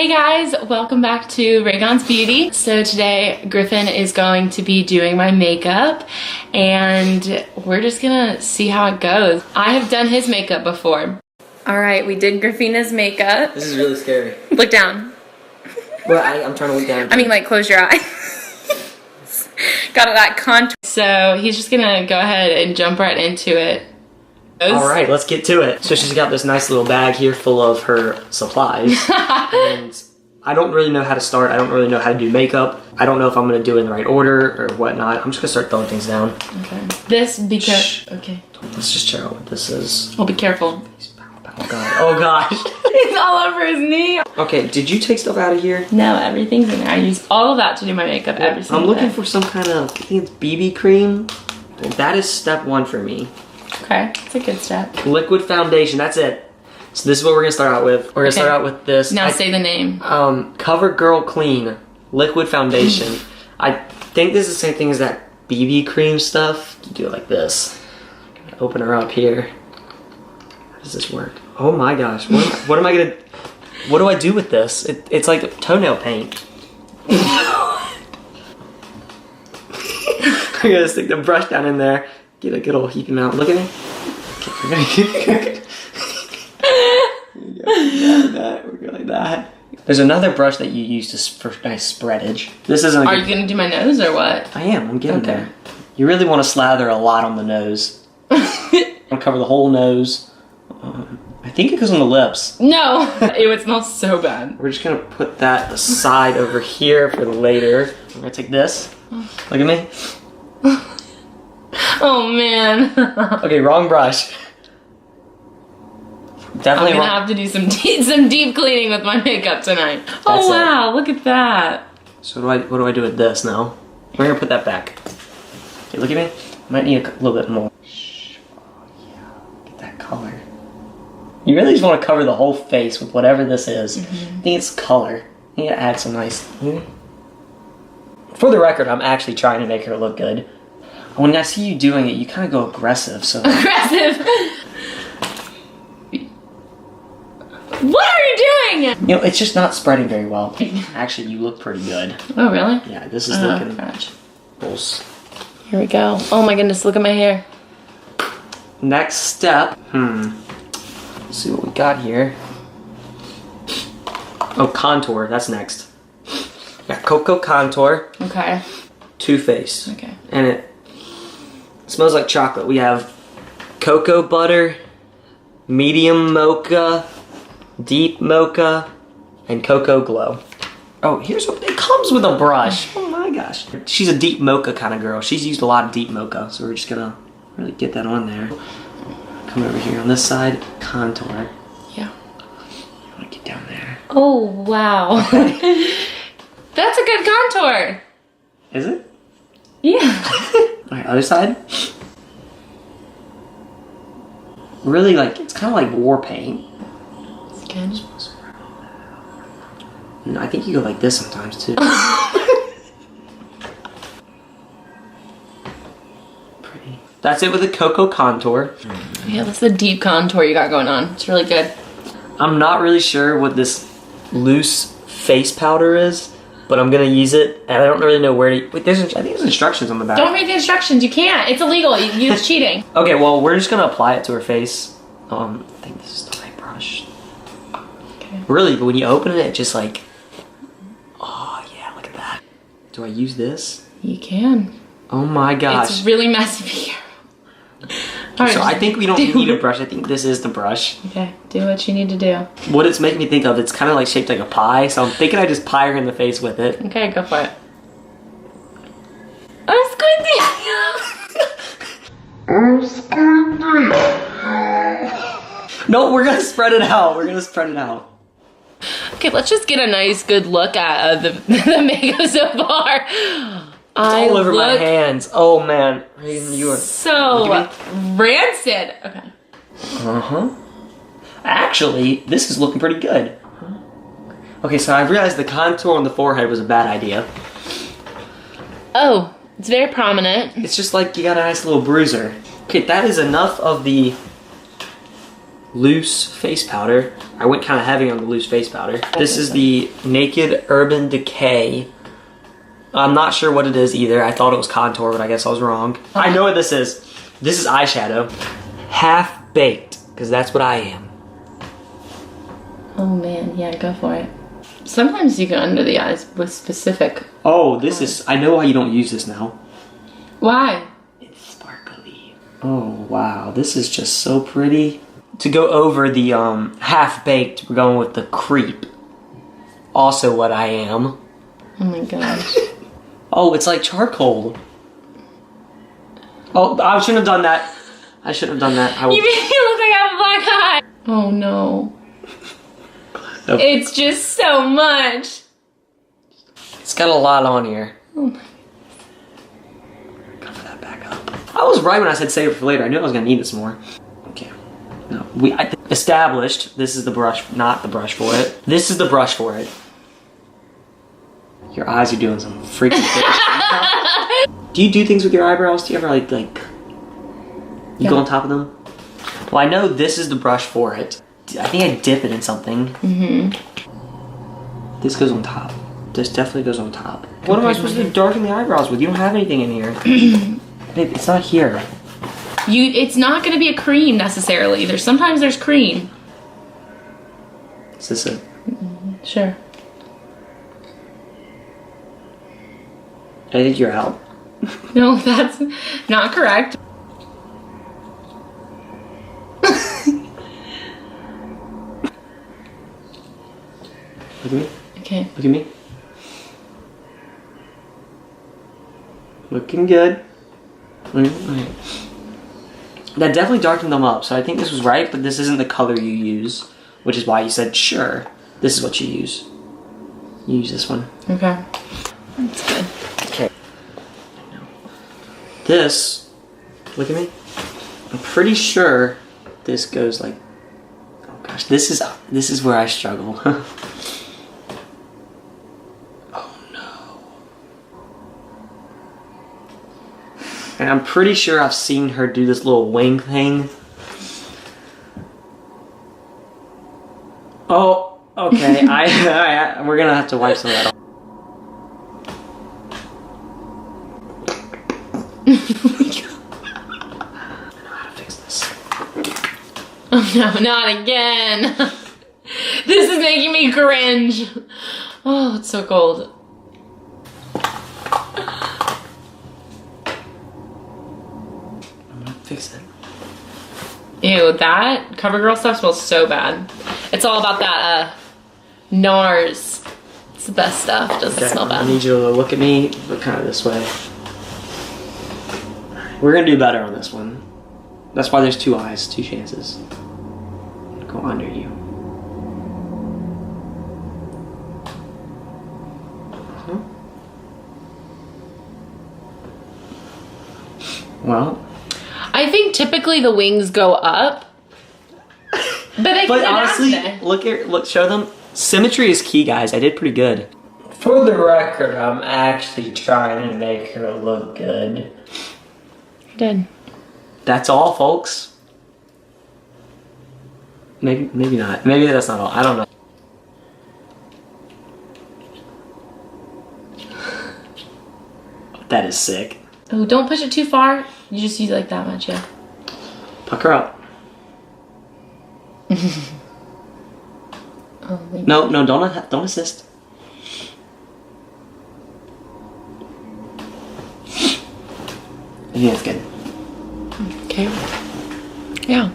Hey guys, welcome back to Raygon's Beauty. So today Griffin is going to be doing my makeup and we're just gonna see how it goes. I have done his makeup before. All right, we did Griffina's makeup. This is really scary. Look down. Well, I'm trying to look down. I mean, like, close your eye. Got that contour. So he's just gonna go ahead and jump right into it. All right, let's get to it. So she's got this nice little bag here full of her supplies. And I don't really know how to start. I don't really know how to do makeup. I don't know if I'm gonna do it in the right order or whatnot. I'm just gonna start throwing things down. Okay. This, be careful. Okay. Let's just check out what this is. Oh, be careful. Oh god. Oh gosh. It's all over his knee. Okay, did you take stuff out of here? No, everything's in there. I use all of that to do my makeup every single I'm looking day. for some kind of, I think it's BB cream. That is step one for me. Okay, it's a good step. Liquid foundation, that's it. So this is what we're gonna start out with. We're gonna start out with this. Now say the name. CoverGirl Clean Liquid Foundation. I think this is the same thing as that BB cream stuff. You do it like this. Open her up here. How does this work? Oh my gosh, what am I gonna, what do I do with this? It's like toenail paint. I'm gonna stick the brush down in there. Get a good old heaping amount. Look at me. Okay, we're going like that. There's another brush that you use for nice spreadage. This isn't. Are you gonna do my nose or what? I am. I'm getting there. You really want to slather a lot on the nose. I'm gonna cover the whole nose. I think it goes on the lips. No, it would smell so bad. We're just gonna put that aside over here for later. I'm gonna take this. Look at me. Oh man. Okay, wrong brush. Definitely I'm gonna have to do some deep cleaning with my makeup tonight. Oh wow, look at that. So what do I do with this now? We're gonna put that back. Okay, look at me. Might need a little bit more. Shh. Oh yeah, get that color. You really just want to cover the whole face with whatever this is. I think it's color. You need to add some nice. For the record, I'm actually trying to make her look good. When I see you doing it, you kind of go aggressive. So aggressive. What are you doing? You know, it's just not spreading very well. Actually, you look pretty good. Oh really? Yeah, this is looking. Gosh. Close. Here we go. Oh my goodness, look at my hair. Next step. Let's see what we got here. Oh, contour. That's next. Got Cocoa Contour. Okay. Too Faced. Okay. And it smells like chocolate. We have cocoa butter, medium mocha, deep mocha, and cocoa glow. Oh, here's what it comes with a brush. Oh my gosh. She's a deep mocha kind of girl. She's used a lot of deep mocha, so we're just gonna really get that on there. Come over here on this side, contour. Yeah. You wanna get down there. Oh wow. That's a good contour. Is it? Yeah. Alright, other side. Really, like, it's kind of like war paint. It's good. No, I think you go like this sometimes too. Pretty. That's it with the cocoa contour. Yeah, that's the deep contour you got going on. It's really good. I'm not really sure what this loose face powder is, but I'm gonna use it, and I don't really know where to. Wait, I think there's instructions on the back. Don't read the instructions. You can't. It's illegal. It's cheating. Okay, well, we're just gonna apply it to her face. I think this is the right brush. Okay. Really, but when you open it, it just like. Oh yeah, look at that. Do I use this? You can. Oh my gosh. It's really messy. So I think we don't need a brush. I think this is the brush. Okay, do what you need to do. What it's making me think of, it's kind of like shaped like a pie, so I'm thinking I just pie her in the face with it. Okay, go for it. I'm squinting. No, we're gonna spread it out. We're gonna spread it out. Okay, let's just get a nice, good look at the makeup so far. All over my hands. Oh man, you are so rancid. Okay. Actually, this is looking pretty good. Okay, so I realized the contour on the forehead was a bad idea. Oh, it's very prominent. It's just like you got a nice little bruiser. Okay, that is enough of the loose face powder. I went kind of heavy on the loose face powder. This is the Naked Urban Decay. I'm not sure what it is either. I thought it was contour, but I guess I was wrong. I know what this is. This is eyeshadow. Half baked, because that's what I am. Oh man, yeah, go for it. Sometimes you go under the eyes with specific. Oh, this is, I know why you don't use this now. Why? It's sparkly. Oh, wow. This is just so pretty. To go over the half baked, we're going with the Creep. Also what I am. Oh my gosh. Oh, it's like charcoal. Oh, I shouldn't have done that. I shouldn't have done that. You made me look like I have a black eye. Oh no. Okay. It's just so much. It's got a lot on here. Oh my. Cover that back up. I was right when I said save it for later. I knew I was gonna need this more. Okay. No, I established this is the brush, not the brush for it. This is the brush for it. Your eyes are doing some freaky things. Do you do things with your eyebrows? Do you ever like you go on top of them? Well, I know this is the brush for it. I think I dip it in something. Mm-hmm. This goes on top. This definitely goes on top. What am I supposed to darken the eyebrows with? You don't have anything in here. Babe, it's not here. It's not going to be a cream necessarily. Sometimes there's cream. Is this it? Mm-hmm. Sure. I think you're out. No, that's not correct. Look at me. Okay. Look at me. Looking good. Okay. That definitely darkened them up, so I think this was right, but this isn't the color you use, which is why you said, sure, this is what you use. You use this one. Okay. That's good. Okay. This, look at me. I'm pretty sure this goes like, oh gosh, this is where I struggle. And I'm pretty sure I've seen her do this little wing thing. Oh, okay. We're gonna have to wipe some of that off. I know how to fix this. Oh no, not again. This is making me cringe. Oh, it's so cold. Fix it. Ew, that CoverGirl stuff smells so bad. It's all about that NARS. It's the best stuff. Doesn't smell bad. I need you to look at me, but kind of this way. We're gonna do better on this one. That's why there's two eyes, two chances. Go under you. Well, I think typically the wings go up, but honestly, look, show them. Symmetry is key, guys. I did pretty good. For the record, I'm actually trying to make her look good. You did. That's all, folks. Maybe not. Maybe that's not all. I don't know. That is sick. Oh, don't push it too far. You just use like that much, yeah. Pucker up. Oh, no, don't assist. I think that's good. Okay. Yeah. You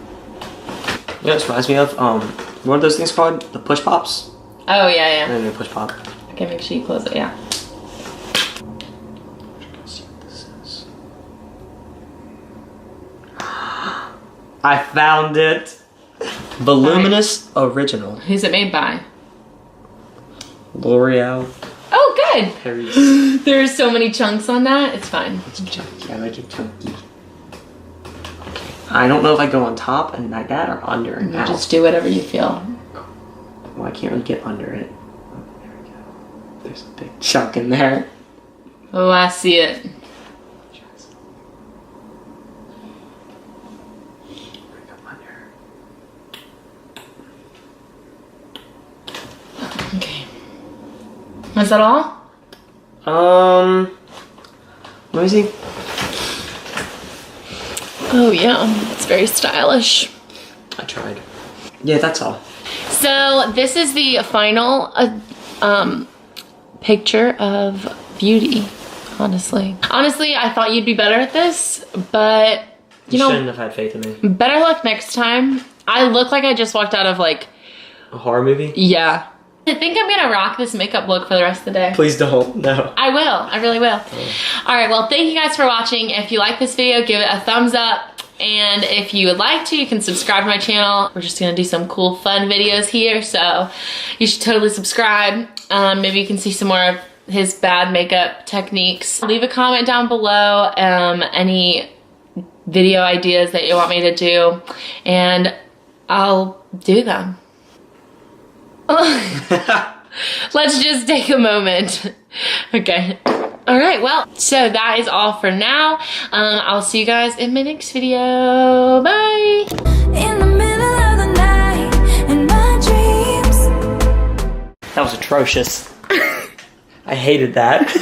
know what this reminds me of? What are those things called? The push pops? Oh, yeah. And then push pop. Okay, make sure you close it, yeah. I found it. Voluminous Original. Who's it made by? L'Oreal. Oh, good. Paris. There's so many chunks on that. It's fine. It's chunky. I like it chunky. Okay. I don't know if I go on top and like that or under and out. Just do whatever you feel. Well, I can't really get under it. Oh, there we go. There's a big chunk in there. Oh, I see it. Is that all? Let me see. Oh yeah, it's very stylish. I tried. Yeah, that's all. So this is the final picture of Beauty, honestly. Honestly, I thought you'd be better at this, but you know, shouldn't have had faith in me. Better luck next time. I look like I just walked out of like a horror movie? Yeah. I think I'm gonna rock this makeup look for the rest of the day. Please don't, no. I will, I really will. Alright, well thank you guys for watching. If you like this video, give it a thumbs up. And if you would like to, you can subscribe to my channel. We're just gonna do some cool fun videos here, so you should totally subscribe. Maybe you can see some more of his bad makeup techniques. Leave a comment down below, any video ideas that you want me to do, and I'll do them. Let's just take a moment. Okay. All right, well, so that is all for now. I'll see you guys in my next video. Bye. In the middle of the night, in my dreams. That was atrocious. I hated that.